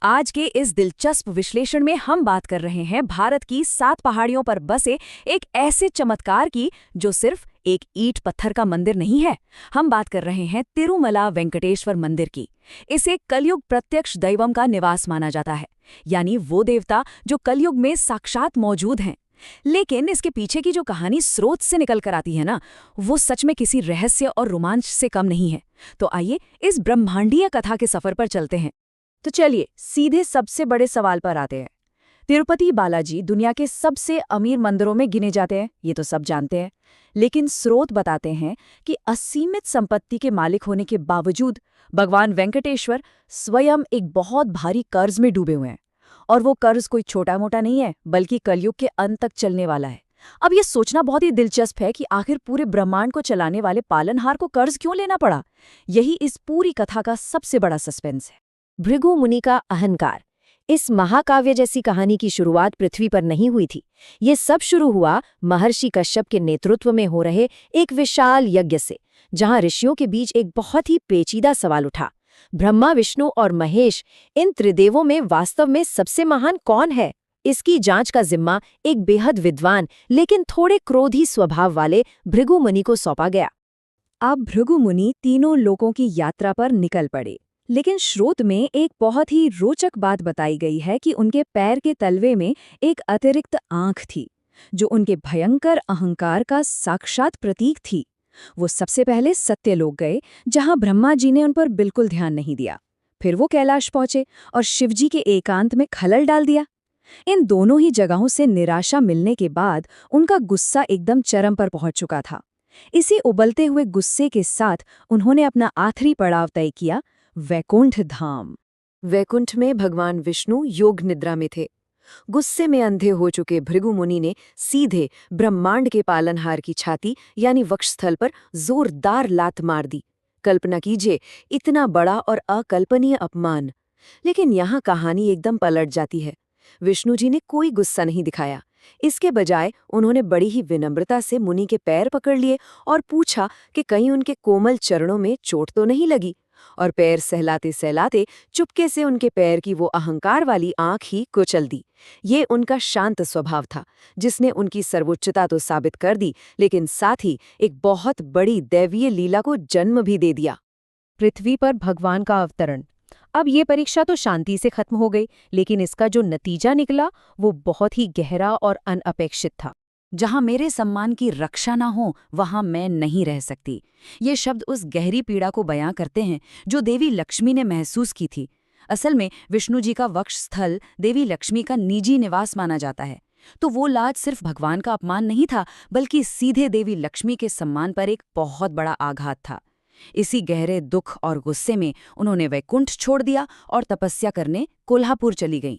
आज के इस दिलचस्प विश्लेषण में हम बात कर रहे हैं भारत की 7 पहाड़ियों पर बसे एक ऐसे चमत्कार की जो सिर्फ एक ईंट पत्थर का मंदिर नहीं है। हम बात कर रहे हैं तिरुमला वेंकटेश्वर मंदिर की। इसे कलयुग प्रत्यक्ष दैवम का निवास माना जाता है, यानी वो देवता जो कलयुग में साक्षात मौजूद हैं। लेकिन इसके पीछे की जो कहानी स्रोत से निकल कर आती है ना, वो सच में किसी रहस्य और रोमांच से कम नहीं है। तो आइए इस ब्रह्मांडीय कथा के सफर पर चलते हैं। तो चलिए सीधे सबसे बड़े सवाल पर आते हैं। तिरुपति बालाजी दुनिया के सबसे अमीर मंदिरों में गिने जाते हैं, ये तो सब जानते हैं। लेकिन स्रोत बताते हैं कि असीमित संपत्ति के मालिक होने के बावजूद भगवान वेंकटेश्वर स्वयं एक बहुत भारी कर्ज में डूबे हुए हैं। और वो कर्ज कोई छोटा मोटा नहीं है, बल्कि कलयुग के अंत तक चलने वाला है। अब ये सोचना बहुत ही दिलचस्प है कि आखिर पूरे ब्रह्मांड को चलाने वाले पालनहार को कर्ज क्यों लेना पड़ा। यही इस पूरी कथा का सबसे बड़ा सस्पेंस है। भृगु मुनि का अहंकार। इस महाकाव्य जैसी कहानी की शुरुआत पृथ्वी पर नहीं हुई थी। ये सब शुरू हुआ महर्षि कश्यप के नेतृत्व में हो रहे एक विशाल यज्ञ से, जहां ऋषियों के बीच एक बहुत ही पेचीदा सवाल उठा। ब्रह्मा, विष्णु और महेश, इन त्रिदेवों में वास्तव में सबसे महान कौन है? इसकी जांच का जिम्मा एक बेहद विद्वान लेकिन थोड़े क्रोधी स्वभाव वाले भृगु मुनि को सौंपा गया। अब भृगु मुनि तीनों लोकों की यात्रा पर निकल पड़े। लेकिन स्रोत में एक बहुत ही रोचक बात बताई गई है कि उनके पैर के तलवे में एक अतिरिक्त आंख थी, जो उनके भयंकर अहंकार का साक्षात प्रतीक थी। वो सबसे पहले सत्यलोक गए, जहां ब्रह्मा जी ने उन पर बिल्कुल ध्यान नहीं दिया। फिर वो कैलाश पहुंचे और शिवजी के एकांत में खलल डाल दिया। इन दोनों ही जगहों से निराशा मिलने के बाद उनका गुस्सा एकदम चरम पर पहुंच चुका था। इसी उबलते हुए गुस्से के साथ उन्होंने अपना आखिरी पड़ाव तय किया, वैकुंठ धाम। वैकुंठ में भगवान विष्णु योग निद्रा में थे। गुस्से में अंधे हो चुके भृगु मुनि ने सीधे ब्रह्मांड के पालनहार की छाती यानी वक्षस्थल पर जोरदार लात मार दी। कल्पना कीजिए, इतना बड़ा और अकल्पनीय अपमान। लेकिन यहाँ कहानी एकदम पलट जाती है। विष्णु जी ने कोई गुस्सा नहीं दिखाया। इसके बजाय उन्होंने बड़ी ही विनम्रता से मुनि के पैर पकड़ लिए और पूछा कि कहीं उनके कोमल चरणों में चोट तो नहीं लगी। और पैर सहलाते सहलाते चुपके से उनके पैर की वो अहंकार वाली आंख ही कुचल दी। ये उनका शांत स्वभाव था, जिसने उनकी सर्वोच्चता तो साबित कर दी, लेकिन साथ ही एक बहुत बड़ी दैवीय लीला को जन्म भी दे दिया। पृथ्वी पर भगवान का अवतरण। अब ये परीक्षा तो शांति से खत्म हो गई, लेकिन इसका जो नतीजा निकला वो बहुत ही गहरा और अनअपेक्षित था। जहां मेरे सम्मान की रक्षा ना हो, वहां मैं नहीं रह सकती। ये शब्द उस गहरी पीड़ा को बयां करते हैं जो देवी लक्ष्मी ने महसूस की थी। असल में विष्णु जी का वक्षस्थल देवी लक्ष्मी का निजी निवास माना जाता है। तो वो लाज सिर्फ भगवान का अपमान नहीं था, बल्कि सीधे देवी लक्ष्मी के सम्मान पर एक बहुत बड़ा आघात था। इसी गहरे दुख और गुस्से में उन्होंने वैकुंठ छोड़ दिया और तपस्या करने कोल्हापुर चली गईं।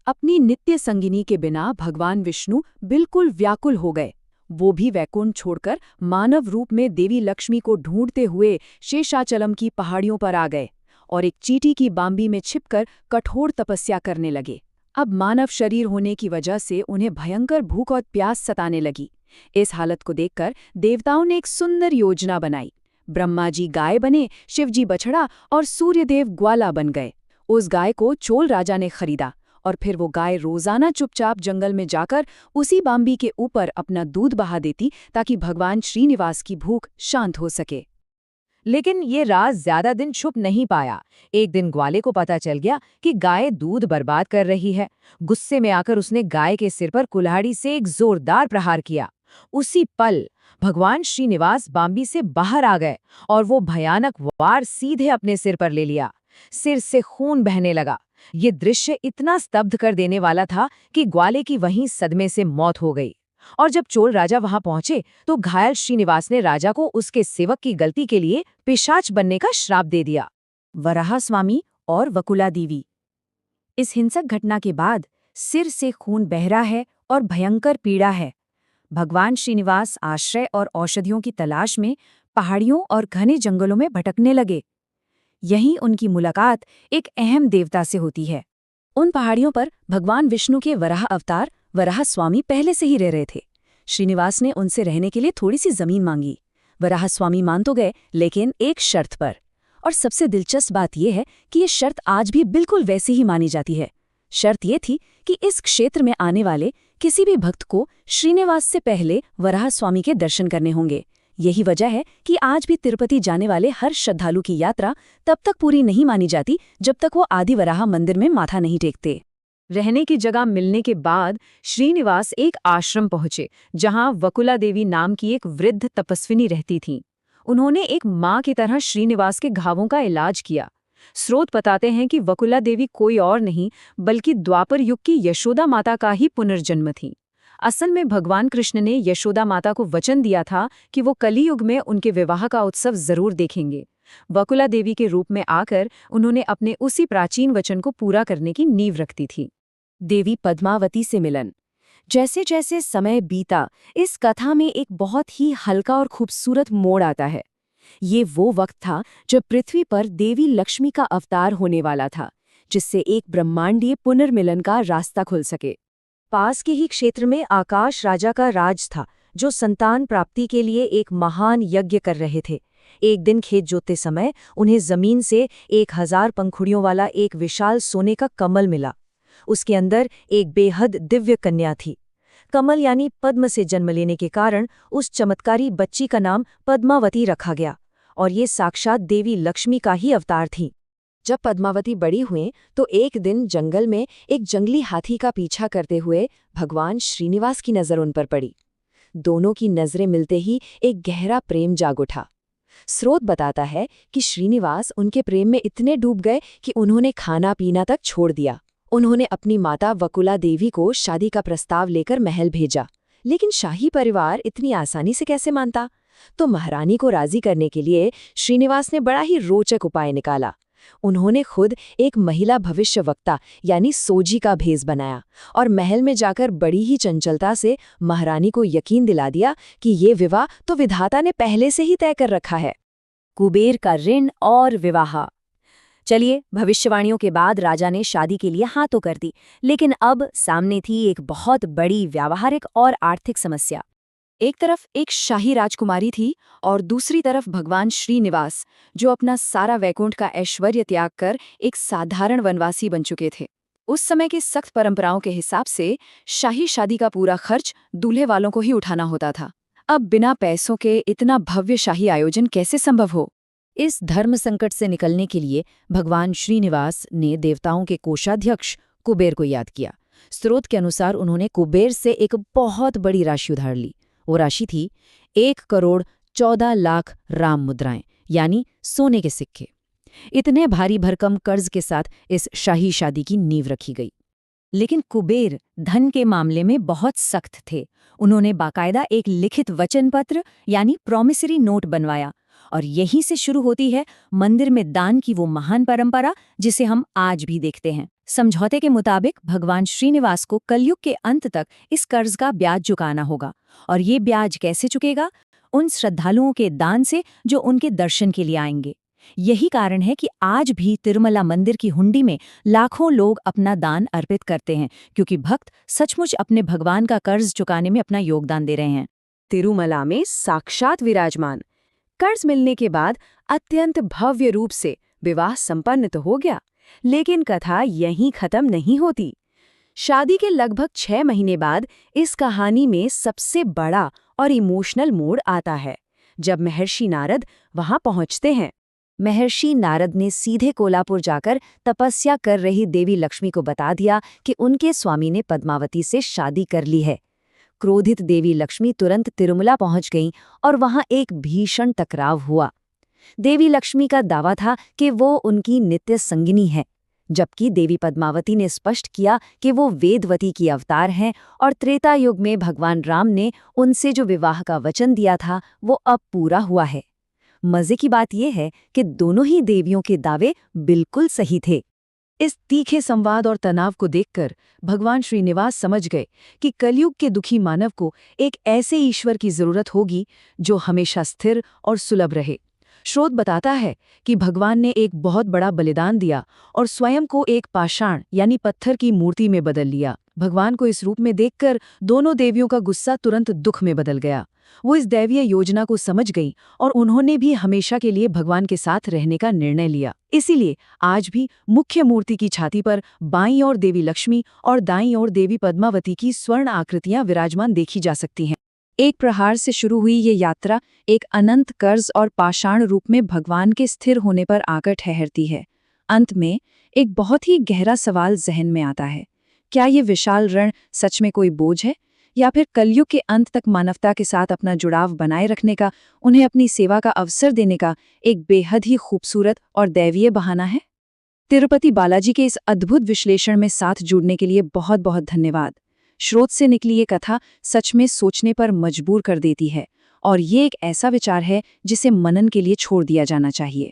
अपनी नित्य संगिनी के बिना भगवान विष्णु बिल्कुल व्याकुल हो गए। वो भी वैकुंठ छोड़कर मानव रूप में देवी लक्ष्मी को ढूंढते हुए शेषाचलम की पहाड़ियों पर आ गए और एक चींटी की बांबी में छिपकर कठोर तपस्या करने लगे। अब मानव शरीर होने की वजह से उन्हें भयंकर भूख और प्यास सताने लगी। इस हालत को देखकर देवताओं ने एक सुंदर योजना बनाई। ब्रह्मा जी गाय बने, शिवजी बछड़ा और सूर्यदेव ग्वाला बन गए। उस गाय को चोल राजा ने खरीदा और फिर वो गाय रोजाना चुपचाप जंगल में जाकर उसी बांबी के ऊपर अपना दूध बहा देती, ताकि भगवान श्रीनिवास की भूख शांत हो सके। लेकिन ये राज ज्यादा दिन छुप नहीं पाया। एक दिन ग्वाले को पता चल गया कि गाय दूध बर्बाद कर रही है। गुस्से में आकर उसने गाय के सिर पर कुल्हाड़ी से एक जोरदार प्रहार किया। उसी पल भगवान श्रीनिवास बांबी से बाहर आ गए और वो भयानक वार सीधे अपने सिर पर ले लिया। सिर से खून बहने लगा। ये दृश्य इतना स्तब्ध कर देने वाला था कि ग्वाले की वहीं सदमे से मौत हो गई। और जब चोल राजा वहां पहुंचे तो घायल श्रीनिवास ने राजा को उसके सेवक की गलती के लिए पिशाच बनने का श्राप दे दिया। वराह स्वामी और वकुला देवी। इस हिंसक घटना के बाद सिर से खून बह रहा है और भयंकर पीड़ा है। भगवान श्रीनिवास आश्रय और औषधियों की तलाश में पहाड़ियों और घने जंगलों में भटकने लगे। यहीं उनकी मुलाकात एक अहम देवता से होती है। उन पहाड़ियों पर भगवान विष्णु के वराह अवतार वराह स्वामी पहले से ही रह रहे थे। श्रीनिवास ने उनसे रहने के लिए थोड़ी सी जमीन मांगी। वराह स्वामी मान तो गए, लेकिन एक शर्त पर। और सबसे दिलचस्प बात यह है कि ये शर्त आज भी बिल्कुल वैसी ही मानी जाती है। शर्त ये थी कि इस क्षेत्र में आने वाले किसी भी भक्त को श्रीनिवास से पहले वराह स्वामी के दर्शन करने होंगे। यही वजह है कि आज भी तिरुपति जाने वाले हर श्रद्धालु की यात्रा तब तक पूरी नहीं मानी जाती जब तक वो आदि वराह मंदिर में माथा नहीं टेकते। रहने की जगह मिलने के बाद श्रीनिवास एक आश्रम पहुंचे, जहां वकुला देवी नाम की एक वृद्ध तपस्विनी रहती थीं। उन्होंने एक माँ की तरह श्रीनिवास के घावों का इलाज किया। स्रोत बताते हैं कि वकुला देवी कोई और नहीं बल्कि द्वापर युग की यशोदा माता का ही पुनर्जन्म थी। असल में भगवान कृष्ण ने यशोदा माता को वचन दिया था कि वो कलियुग में उनके विवाह का उत्सव जरूर देखेंगे। वकुला देवी के रूप में आकर उन्होंने अपने उसी प्राचीन वचन को पूरा करने की नींव रखती थी। देवी पद्मावती से मिलन। जैसे जैसे समय बीता, इस कथा में एक बहुत ही हल्का और खूबसूरत मोड़ आता है। ये वो वक्त था जब पृथ्वी पर देवी लक्ष्मी का अवतार होने वाला था, जिससे एक ब्रह्मांडीय पुनर्मिलन का रास्ता खुल सके। पास के ही क्षेत्र में आकाश राजा का राज था, जो संतान प्राप्ति के लिए एक महान यज्ञ कर रहे थे। एक दिन खेत जोतते समय उन्हें जमीन से 1000 पंखुड़ियों वाला एक विशाल सोने का कमल मिला। उसके अंदर एक बेहद दिव्य कन्या थी। कमल यानी पद्म से जन्म लेने के कारण उस चमत्कारी बच्ची का नाम पद्मावती रखा गया, और ये साक्षात देवी लक्ष्मी का ही अवतार थी। जब पद्मावती बड़ी हुईं तो एक दिन जंगल में एक जंगली हाथी का पीछा करते हुए भगवान श्रीनिवास की नज़र उन पर पड़ी। दोनों की नज़रें मिलते ही एक गहरा प्रेम जाग उठा। स्रोत बताता है कि श्रीनिवास उनके प्रेम में इतने डूब गए कि उन्होंने खाना पीना तक छोड़ दिया। उन्होंने अपनी माता वकुला देवी को शादी का प्रस्ताव लेकर महल भेजा, लेकिन शाही परिवार इतनी आसानी से कैसे मानता? तो महारानी को राजी करने के लिए श्रीनिवास ने बड़ा ही रोचक उपाय निकाला। उन्होंने खुद एक महिला भविष्यवक्ता यानी सोजी का भेष बनाया और महल में जाकर बड़ी ही चंचलता से महारानी को यकीन दिला दिया कि ये विवाह तो विधाता ने पहले से ही तय कर रखा है। कुबेर का ऋण और विवाह। चलिए, भविष्यवाणियों के बाद राजा ने शादी के लिए हाँ तो कर दी, लेकिन अब सामने थी एक बहुत बड़ी व्यावहारिक और आर्थिक समस्या। एक तरफ एक शाही राजकुमारी थी और दूसरी तरफ भगवान श्रीनिवास, जो अपना सारा वैकुंठ का ऐश्वर्य त्याग कर एक साधारण वनवासी बन चुके थे। उस समय की सख्त परंपराओं के हिसाब से शाही शादी का पूरा खर्च दूल्हे वालों को ही उठाना होता था। अब बिना पैसों के इतना भव्य शाही आयोजन कैसे संभव हो? इस धर्म संकट से निकलने के लिए भगवान श्रीनिवास ने देवताओं के कोषाध्यक्ष कुबेर को याद किया। स्रोत के अनुसार उन्होंने कुबेर से एक बहुत बड़ी राशि उधार ली। वो राशि थी 1,14,00,000 राम मुद्राएं, यानी सोने के सिक्के। इतने भारी भरकम कर्ज के साथ इस शाही शादी की नींव रखी गई। लेकिन कुबेर धन के मामले में बहुत सख्त थे। उन्होंने बाकायदा एक लिखित वचन पत्र यानी प्रॉमिसरी नोट बनवाया, और यहीं से शुरू होती है मंदिर में दान की वो महान परंपरा जिसे हम आज भी देखते हैं। समझौते के मुताबिक भगवान श्रीनिवास को कलयुग के अंत तक इस कर्ज का ब्याज चुकाना होगा, और ये ब्याज कैसे चुकेगा? उन श्रद्धालुओं के दान से जो उनके दर्शन के लिए आएंगे। यही कारण है कि आज भी तिरुमला मंदिर की हुंडी में लाखों लोग अपना दान अर्पित करते हैं, क्योंकि भक्त सचमुच अपने भगवान का कर्ज चुकाने में अपना योगदान दे रहे हैं। तिरुमला में साक्षात विराजमान। कर्ज मिलने के बाद अत्यंत भव्य रूप से विवाह संपन्न तो हो गया, लेकिन कथा यहीं खत्म नहीं होती। शादी के लगभग 6 महीने बाद इस कहानी में सबसे बड़ा और इमोशनल मोड़ आता है, जब महर्षि नारद वहां पहुंचते हैं। महर्षि नारद ने सीधे कोल्हापुर जाकर तपस्या कर रही देवी लक्ष्मी को बता दिया कि उनके स्वामी ने पद्मावती से शादी कर ली है। क्रोधित देवी लक्ष्मी तुरंत तिरुमला पहुंच गईं और वहां एक भीषण टकराव हुआ। देवी लक्ष्मी का दावा था कि वो उनकी नित्य संगिनी है, जबकि देवी पद्मावती ने स्पष्ट किया कि वो वेदवती की अवतार हैं और त्रेता युग में भगवान राम ने उनसे जो विवाह का वचन दिया था वो अब पूरा हुआ है। मजे की बात यह है कि दोनों ही देवियों के दावे बिल्कुल सही थे। इस तीखे संवाद और तनाव को देखकर भगवान श्रीनिवास समझ गए कि कलयुग के दुखी मानव को एक ऐसे ईश्वर की जरूरत होगी जो हमेशा स्थिर और सुलभ रहे। स्रोत बताता है कि भगवान ने एक बहुत बड़ा बलिदान दिया और स्वयं को एक पाषाण यानी पत्थर की मूर्ति में बदल लिया। भगवान को इस रूप में देखकर दोनों देवियों का गुस्सा तुरंत दुख में बदल गया। वो इस दैवीय योजना को समझ गईं और उन्होंने भी हमेशा के लिए भगवान के साथ रहने का निर्णय लिया। इसीलिए आज भी मुख्य मूर्ति की छाती पर बाईं ओर देवी लक्ष्मी और दाईं ओर देवी पद्मावती की स्वर्ण आकृतियां विराजमान देखी जा सकती हैं। एक प्रहार से शुरू हुई ये यात्रा एक अनंत कर्ज और पाषाण रूप में भगवान के स्थिर होने पर आकर ठहरती है। अंत में एक बहुत ही गहरा सवाल जहन में आता है, क्या ये विशाल रण सच में कोई बोझ है, या फिर कलयुग के अंत तक मानवता के साथ अपना जुड़ाव बनाए रखने का, उन्हें अपनी सेवा का अवसर देने का एक बेहद ही खूबसूरत और दैवीय बहाना है? तिरुपति बालाजी के इस अद्भुत विश्लेषण में साथ जुड़ने के लिए बहुत बहुत धन्यवाद। स्रोत से निकली ये कथा सच में सोचने पर मजबूर कर देती है, और ये एक ऐसा विचार है जिसे मनन के लिए छोड़ दिया जाना चाहिए।